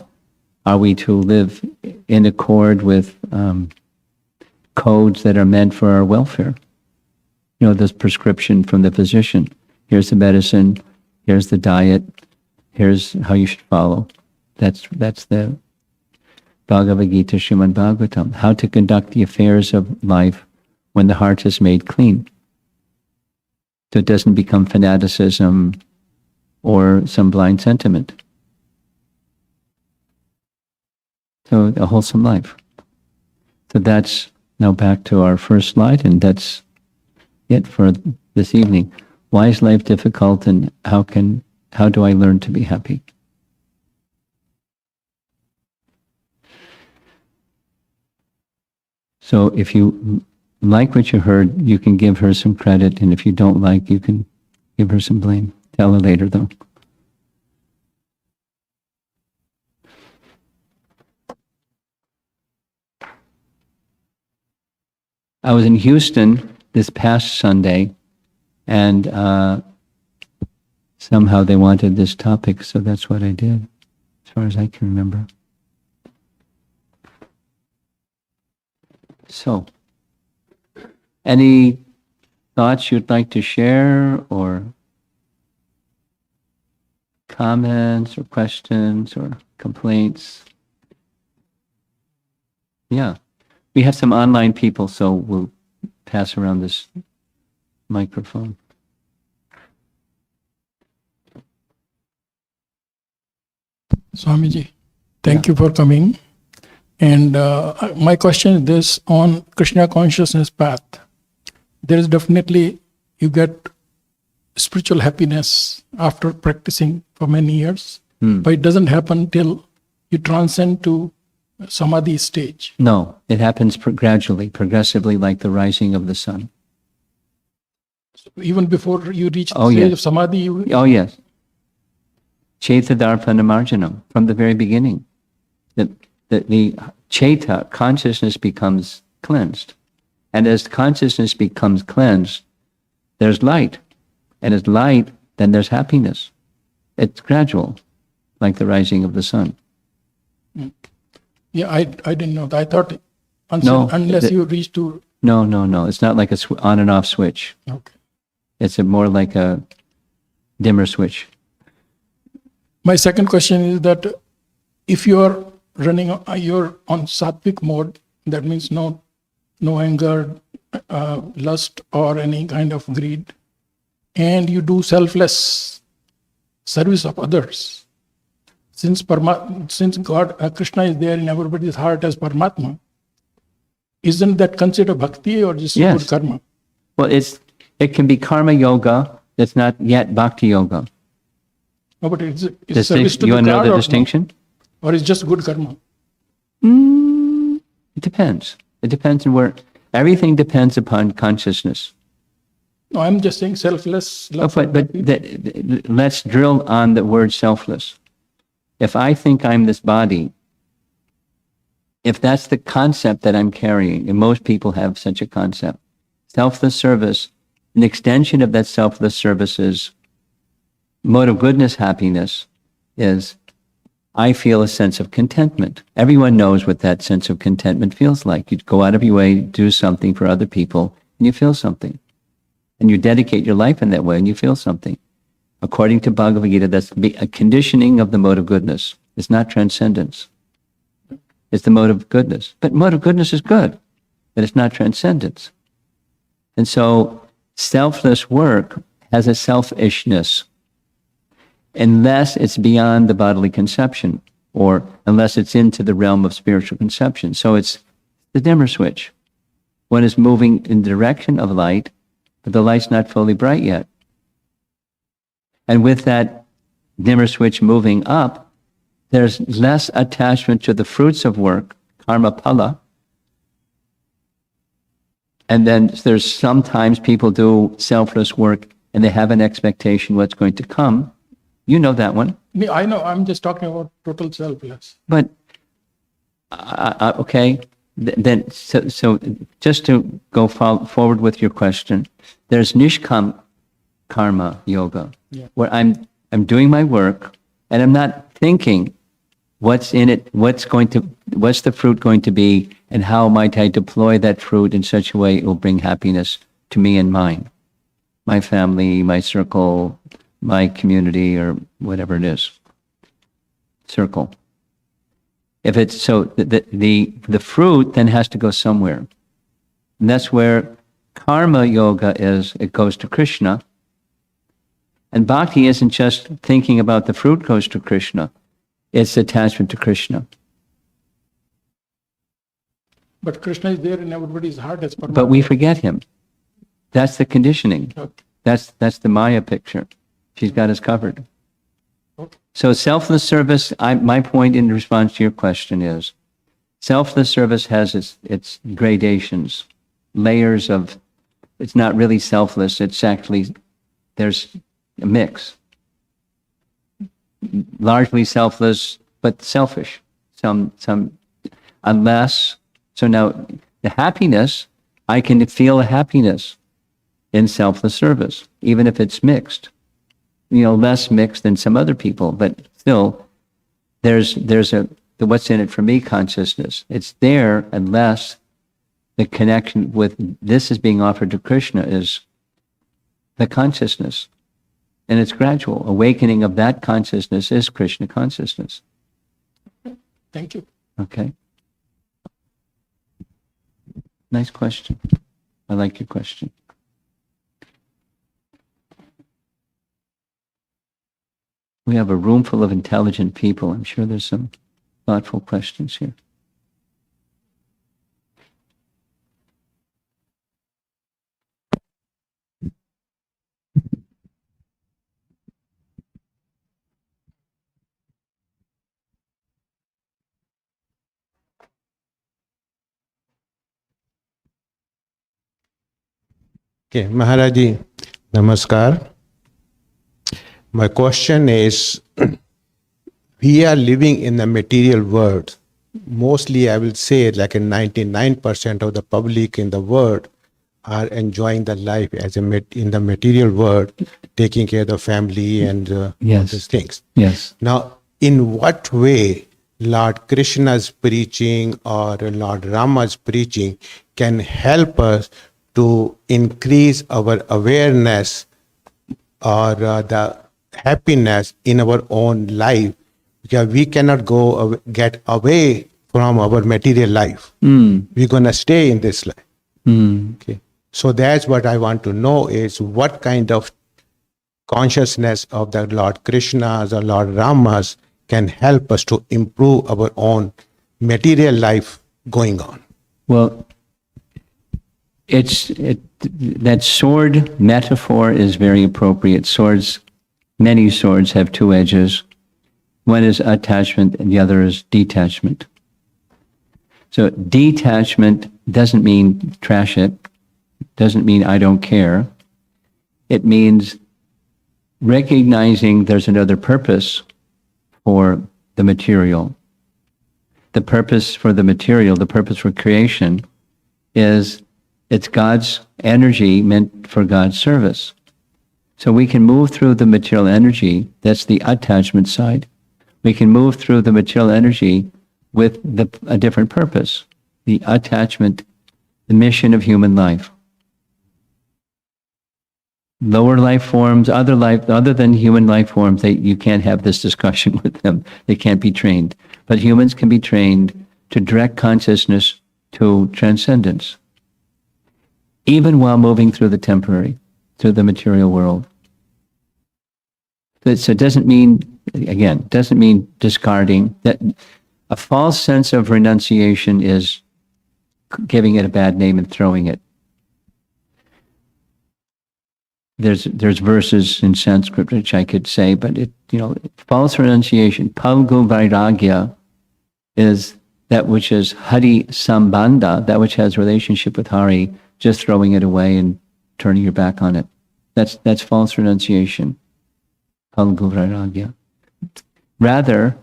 are we to live in accord with codes that are meant for our welfare? This prescription from the physician. Here's the medicine, here's the diet, here's how you should follow. That's the Bhagavad Gita, Srimad Bhagavatam. How to conduct the affairs of life when the heart is made clean. So it doesn't become fanaticism or some blind sentiment. So a wholesome life. So that's now back to our first slide, and that's it for this evening. Why is life difficult, and how do I learn to be happy? So if you like what you heard, you can give her some credit, and if you don't like, you can give her some blame. Tell her later, though. I was in Houston this past Sunday, and somehow they wanted this topic, so that's what I did, as far as I can remember. So, any thoughts you'd like to share, or comments or questions or complaints? Yeah. We have some online people, so we'll pass around this microphone. Swamiji, thank you for coming. And my question is this: on Krishna consciousness path, there is definitely, you get spiritual happiness after practicing for many years, but it doesn't happen till you transcend to samadhi stage. No, it happens gradually, progressively, like the rising of the sun. So even before you reach the Oh, stage yes. of samadhi, you, Oh, yes. Chetadarpanamarjanam, from the very beginning. The cheta, consciousness, becomes cleansed. And as consciousness becomes cleansed, there's light. And as light, then there's happiness. It's gradual, like the rising of the sun. yeah, I didn't know that. I thought unless No, you reach to, No. It's not like a on and off switch. okay. It's more like a dimmer switch. My second question is that if you're you're on sattvic mode, that means no anger, lust, or any kind of greed, and you do selfless service of others. Since God, Krishna is there in everybody's heart as Paramatma, isn't that considered bhakti or just Yes. good karma? Well, it can be karma yoga. It's not yet bhakti yoga. No, but it's service to You the want to know God the or no? distinction? Or it's just good karma? It depends. It depends on where. Everything depends upon consciousness. No, I'm just saying selfless love for But people. let's drill on the word selfless. If I think I'm this body, if that's the concept that I'm carrying, and most people have such a concept, selfless service, an extension of that selfless service is mode of goodness, happiness, is I feel a sense of contentment. Everyone knows what that sense of contentment feels like. You go out of your way, do something for other people, and you feel something. And you dedicate your life in that way, and you feel something. According to Bhagavad Gita, that's a conditioning of the mode of goodness. It's not transcendence. It's the mode of goodness. But mode of goodness is good, but it's not transcendence. And so selfless work has a selfishness, unless it's beyond the bodily conception, or unless it's into the realm of spiritual conception. So it's the dimmer switch. One is moving in the direction of light, but the light's not fully bright yet. And with that dimmer switch moving up, there's less attachment to the fruits of work, karma phala. And then there's sometimes people do selfless work and they have an expectation what's going to come. You know that one. I know, I'm just talking about total selfless. But, okay, then, so just to go forward with your question, there's nishkam karma yoga, where I'm doing my work and I'm not thinking what's in it, what's the fruit going to be, and how might I deploy that fruit in such a way it will bring happiness to me and mine, my family, my circle, my community, or whatever it is, circle. If it's so, the fruit then has to go somewhere. And that's where karma yoga is. It goes to Krishna. And bhakti isn't just thinking about the fruit goes to Krishna. It's attachment to Krishna. But Krishna is there in everybody's heart as Paramatma. But we forget him. That's the conditioning. Okay. That's the Maya picture. She's got us covered. Okay. So selfless service, my point in response to your question is, selfless service has its gradations, layers of, it's not really selfless, it's actually, there's a mix. Largely selfless, but selfish. Unless, so now the happiness, I can feel a happiness in selfless service, even if it's mixed. Less mixed than some other people, but still, there's the what's in it for me consciousness. It's there unless the connection with this is being offered to Krishna is the consciousness. And it's gradual. Awakening of that consciousness is Krishna consciousness. Thank you. Okay? Nice question. I like your question. We have a room full of intelligent people. I'm sure there's some thoughtful questions here. Okay, Maharaji, namaskar. My question is, we are living in the material world. Mostly, I will say, like 99% of the public in the world are enjoying the life as in the material world, taking care of the family and all Yes. these things. Yes. Now, in what way Lord Krishna's preaching or Lord Rama's preaching can help us to increase our awareness or the happiness in our own life? Because we cannot get away from our material life. We're going to stay in this life. Okay. So that's what I want to know is what kind of consciousness of the Lord Krishna's or Lord Rama's can help us to improve our own material life going on. Well, that sword metaphor is very appropriate. Many swords have two edges. One is attachment and the other is detachment. So detachment doesn't mean trash it, doesn't mean I don't care. It means recognizing there's another purpose for the material. The purpose for the material, the purpose for creation is it's God's energy meant for God's service. So we can move through the material energy, that's the attachment side. We can move through the material energy with a different purpose, the attachment, the mission of human life. Lower life forms, other than human life forms, you can't have this discussion with them. They can't be trained. But humans can be trained to direct consciousness to transcendence, even while moving through the temporary, through the material world. So it doesn't mean discarding. That a false sense of renunciation is giving it a bad name and throwing it. There's verses in Sanskrit which I could say, but false renunciation, palgu vairagya, is that which is Hari Sambandha, that which has relationship with Hari, just throwing it away and turning your back on it. That's false renunciation. Palgu vairagya. Rather,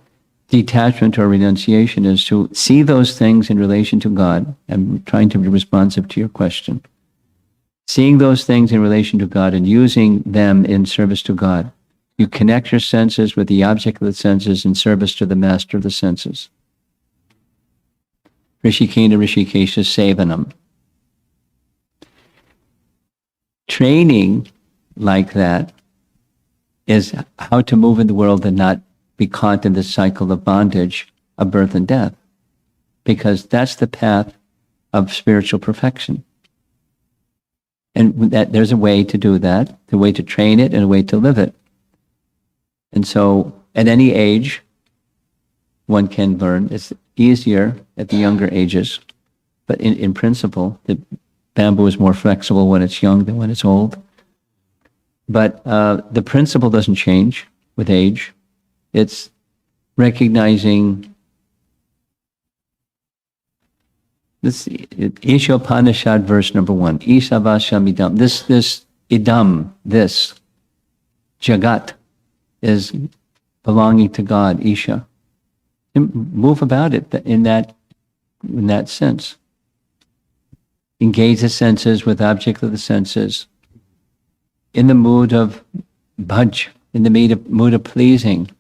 detachment or renunciation is to see those things in relation to God. I'm trying to be responsive to your question. Seeing those things in relation to God and using them in service to God. You connect your senses with the object of the senses in service to the master of the senses. Rishikena Rishikesha Sevanam. Training like that is how to move in the world and not be caught in the cycle of bondage of birth and death, because that's the path of spiritual perfection. And that there's a way to do that, a way to train it and a way to live it. And so at any age, one can learn. It's easier at the younger ages, but in principle, the bamboo is more flexible when it's young than when it's old. But the principle doesn't change with age. It's recognizing this Ishopanishad verse number 1. Isavasham idam. This idam, this jagat is belonging to God, Isha. And move about it in that sense. Engage the senses with object of the senses. In the mood of bhaj, in the mood of pleasing.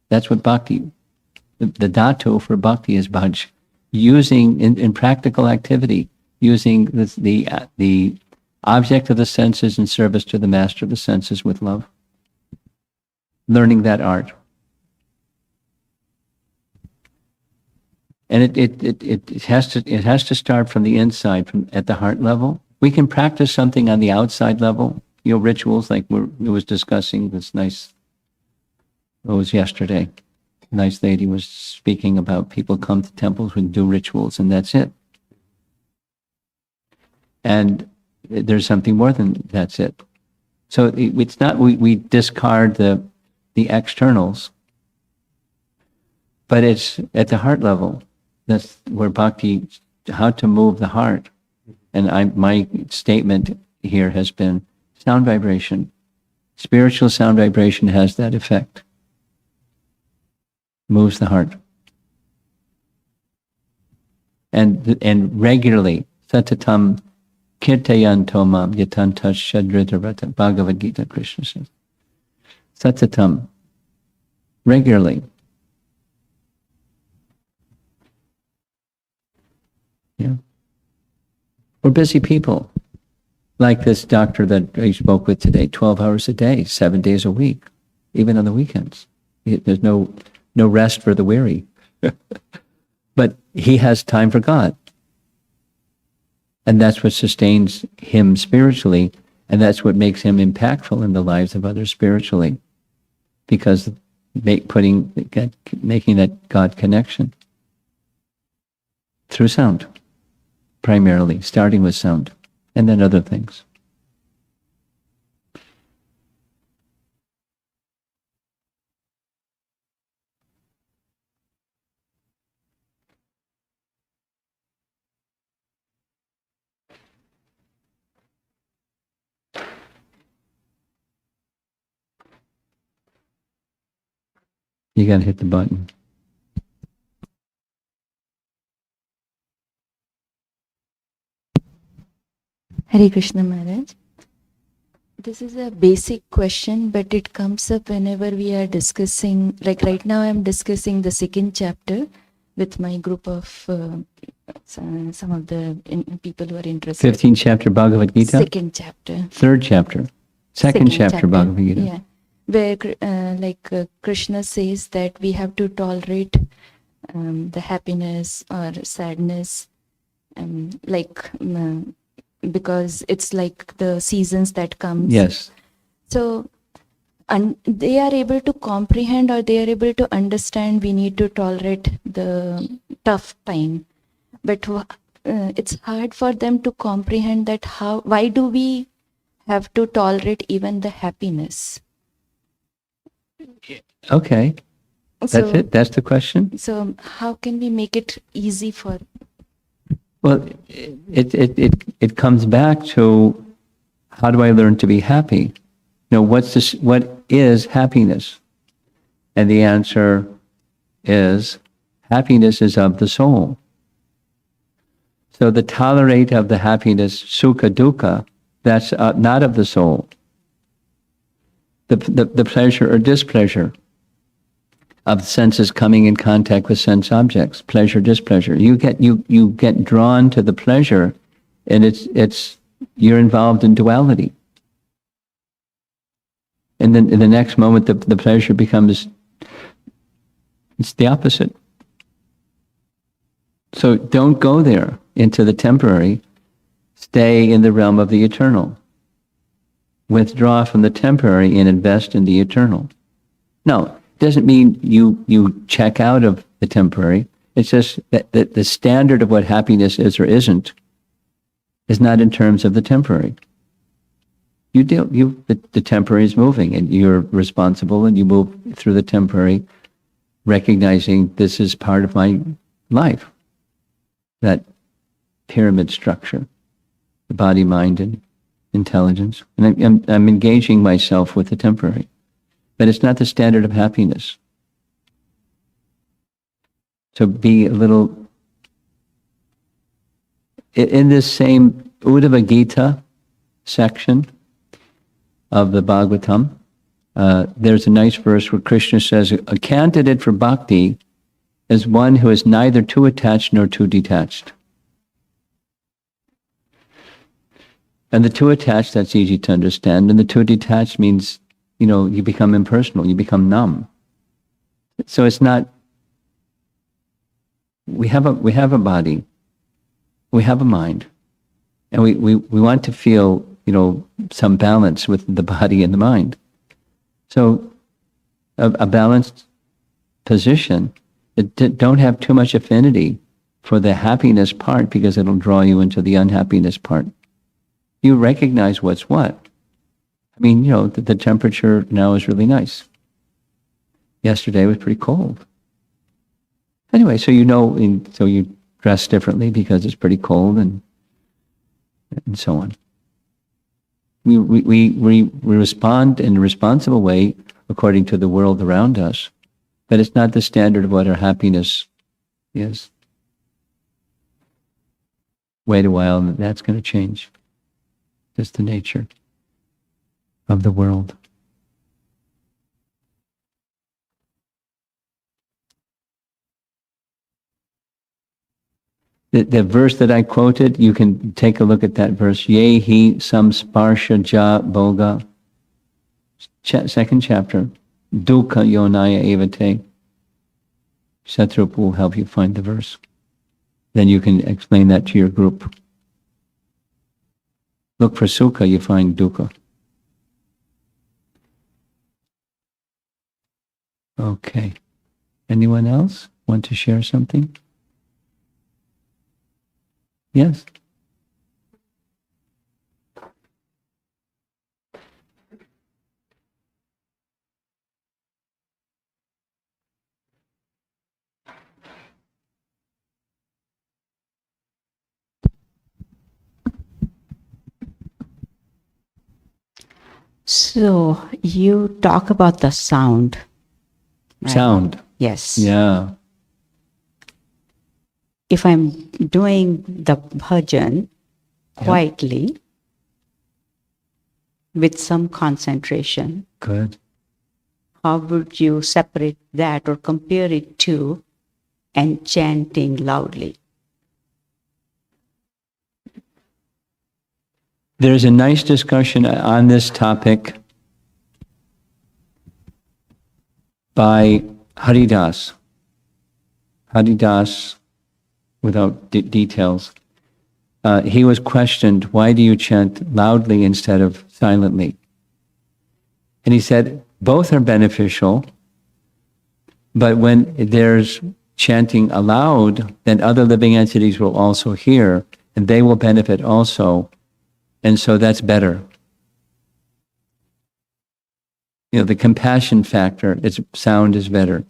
That's what bhakti, the dhatu for bhakti is bhaj. Using in practical activity, using the object of the senses in service to the master of the senses with love. learning that art. And it has to start from the inside, from at the heart level. We can practice something on the outside level, rituals like we was discussing this nice, it was yesterday. Nice lady was speaking about people come to temples and do rituals, and that's it. And there's something more than that's it. So it's not we discard the externals, but it's at the heart level. That's where Bhakti, how to move the heart. And my statement here has been sound vibration. Spiritual sound vibration has that effect. Moves the heart. And regularly, satatam kirtayanto mam yatantas shadritarvata, Bhagavad Gita, Krishna says. Satatam, regularly. Yeah. We're busy people. Like this doctor that I spoke with today, 12 hours a day, 7 days a week, even on the weekends. There's no rest for the weary. But he has time for God. And that's what sustains him spiritually, and that's what makes him impactful in the lives of others spiritually. Because making that God connection through sound, primarily, starting with sound, and then other things. You got to hit the button. Hare Krishna Maharaj. This is a basic question, but it comes up whenever we are discussing, like right now I'm discussing the second chapter with my group of some of the people who are interested. 15th chapter Bhagavad Gita? Second chapter. Third chapter. Second chapter Bhagavad Gita. Yeah. Where Krishna says that we have to tolerate the happiness or sadness, because it's like the seasons that comes. Yes. So they are able to comprehend, or they are able to understand we need to tolerate the tough time. But it's hard for them to comprehend that why do we have to tolerate even the happiness? Okay. That's it? That's the question? So how can we make it easy for? Well, it comes back to, how do I learn to be happy? What is happiness? And the answer is, happiness is of the soul. So the tolerate of the happiness, sukha dukkha, that's not of the soul. The pleasure or displeasure of senses coming in contact with sense objects, pleasure, displeasure. You get drawn to the pleasure, and you're involved in duality. And then in the next moment, the pleasure becomes, it's the opposite. So don't go there into the temporary. Stay in the realm of the eternal. Withdraw from the temporary and invest in the eternal. No, it doesn't mean you check out of the temporary. It's just that the standard of what happiness is or isn't is not in terms of the temporary. The temporary is moving, and you're responsible, and you move through the temporary, recognizing this is part of my life. That pyramid structure, the body, mind, and intelligence. And I'm engaging myself with the temporary. But it's not the standard of happiness. So be a little, in this same Uddhava Gita section of the Bhagavatam, there's a nice verse where Krishna says, a candidate for bhakti is one who is neither too attached nor too detached. And the too attached, that's easy to understand. And the too detached means you become impersonal, you become numb. So it's not, we have a body, we have a mind, and we want to feel, some balance with the body and the mind. So a balanced position, don't have too much affinity for the happiness part, because it'll draw you into the unhappiness part. You recognize what's what. I mean, the temperature now is really nice. Yesterday was pretty cold. Anyway, so so you dress differently because it's pretty cold, and so on. We respond in a responsible way according to the world around us, but it's not the standard of what our happiness is. Wait a while, and that's going to change. That's the nature of the world. The verse that I quoted, you can take a look at that verse. Ye hi samsparsha ja boga. Second chapter. Dukkha yonaya evate. Satrup will help you find the verse. Then you can explain that to your group. Look for sukha, you find dukkha. Okay. Anyone else want to share something? Yes. So you talk about the sound. Right? Sound. Yes. Yeah. If I'm doing the bhajan quietly with some concentration, Good. how would you separate that or compare it to and chanting loudly? There's a nice discussion on this topic by Haridas. Haridas, without details, he was questioned, why do you chant loudly instead of silently? And he said, both are beneficial, but when there's chanting aloud, then other living entities will also hear, and they will benefit also. And so that's better. The compassion factor, its sound is better.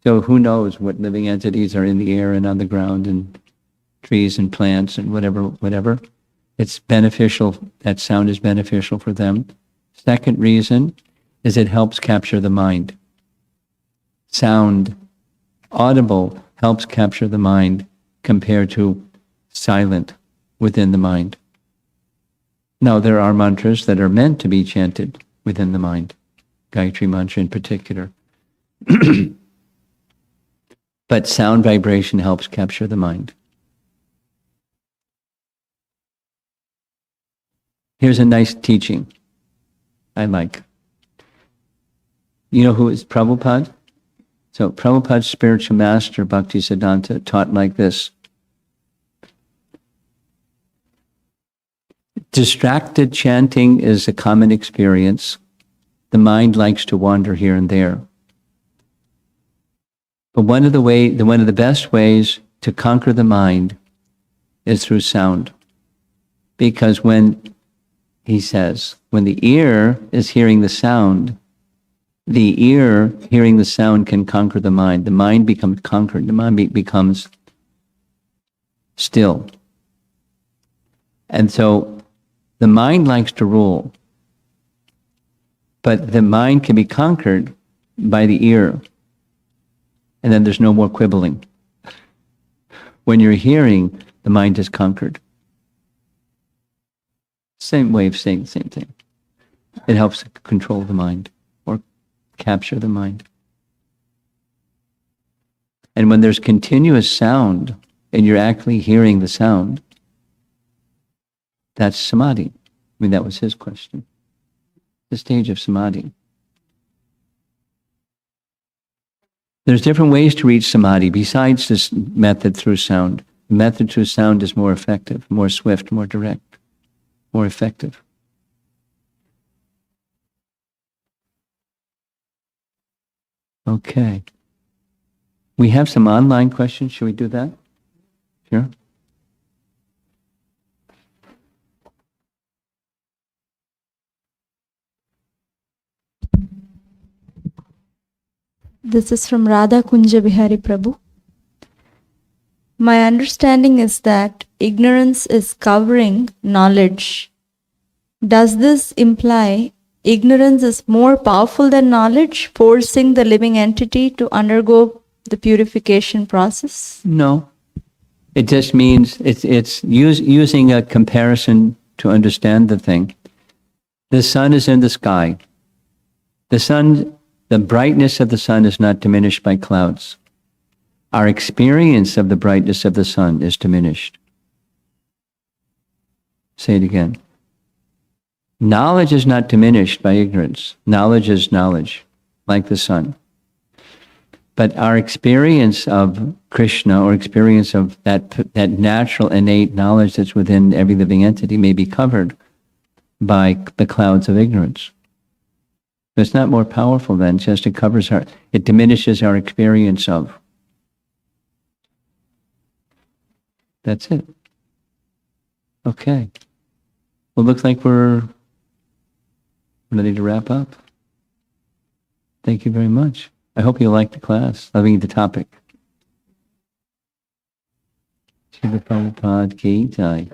So who knows what living entities are in the air and on the ground and trees and plants and whatever. It's beneficial, that sound is beneficial for them. Second reason is it helps capture the mind. Sound, audible, helps capture the mind compared to silent within the mind. Now, there are mantras that are meant to be chanted within the mind, Gayatri mantra in particular. But sound vibration helps capture the mind. Here's a nice teaching I like. You know who is Prabhupada? So Prabhupada's spiritual master, Bhakti Siddhanta, taught like this. Distracted chanting is a common experience. The mind likes to wander here and there. But one of the best ways to conquer the mind is through sound. Because when the ear is hearing the sound, the ear hearing the sound can conquer the mind. The mind becomes conquered. The mind becomes still. And so the mind likes to rule, but the mind can be conquered by the ear, and then there's no more quibbling. When you're hearing, the mind is conquered. Same way of saying the same thing. It helps control the mind or capture the mind. And when there's continuous sound and you're actually hearing the sound, that's samadhi. I mean, that was his question. The stage of samadhi. There's different ways to reach samadhi besides this method through sound. The method through sound is more effective, more swift, more direct, more effective. Okay. We have some online questions. Should we do that? Sure. This is from Radha Kunja Bihari Prabhu. My understanding is that ignorance is covering knowledge. Does this imply ignorance is more powerful than knowledge, forcing the living entity to undergo the purification process? No. It just means using a comparison to understand the thing. The sun is in the sky. The brightness of the sun is not diminished by clouds. Our experience of the brightness of the sun is diminished. Say it again. Knowledge is not diminished by ignorance. Knowledge is knowledge, like the sun. But our experience of Krishna, or experience of that natural innate knowledge that's within every living entity, may be covered by the clouds of ignorance. It's not more powerful than just it diminishes our experience of. That's it. Okay. Well, it looks like we're ready to wrap up. Thank you very much. I hope you liked the class, loving the topic. Srila Prabhupada Ki Jai.